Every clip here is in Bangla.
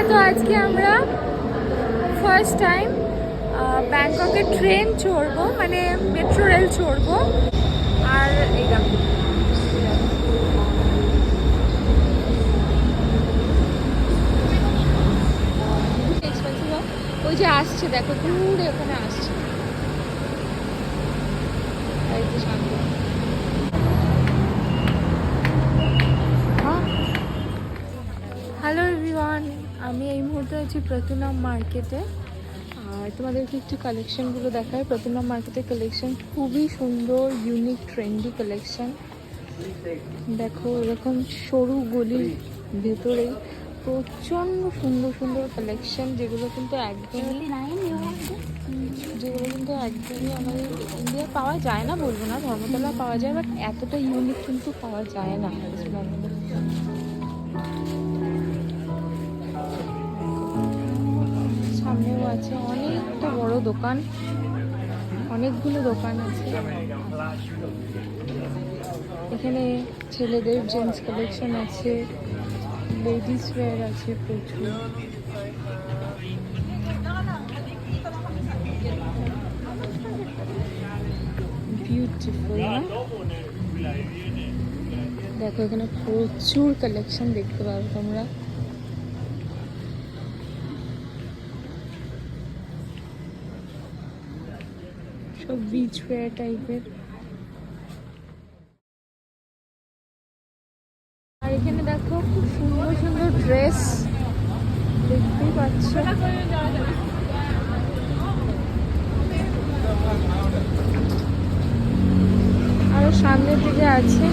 তো আজকে আমরা ফার্স্ট টাইম ব্যাংককের ট্রেন চড়বো, মানে মেট্রো রেল চড়বো। আর এই দেখো ওই যে আসছে, দেখো দূরে ওখানে আসছে। হ্যালো এভরিওয়ান, আমি এই মুহূর্তে আছি প্রতিনাম মার্কেটে। আর তোমাদেরকে একটু কালেকশনগুলো দেখায়। প্রতিনাম মার্কেটের কালেকশন খুবই সুন্দর, ইউনিক, ট্রেন্ডি কালেকশন। দেখো এরকম সরু গলির ভেতরে প্রচণ্ড সুন্দর সুন্দর কালেকশন, যেগুলো কিন্তু একদমই আমাদের ইন্ডিয়ায় পাওয়া যায় না, বলবো না, ধর্মতলা পাওয়া যায়, বাট এতটা ইউনিক কিন্তু পাওয়া যায় না ওয়েস্টবেঙ্গলে। সামনেও আছে অনেকটা বড় দোকান, অনেকগুলো দোকান আছে এখানে। ছেলেদের জেন্টস কালেকশন আছে, লেডিস ওয়্যার আছে প্রচুর। বিউটিফুল না? দেখো এখানে প্রচুর কালেকশন দেখতে পাবে তোমরা। সব বিচ ওয়্যার টাইপের। আর এখানে দেখো খুব সুন্দর সুন্দর ড্রেস দেখতেই পাচ্ছ। আরো সামনের দিকে আছে।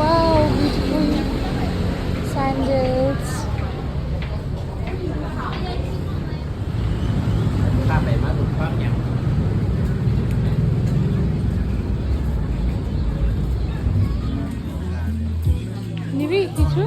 Wow, beautiful sandals. নিবি কিছু?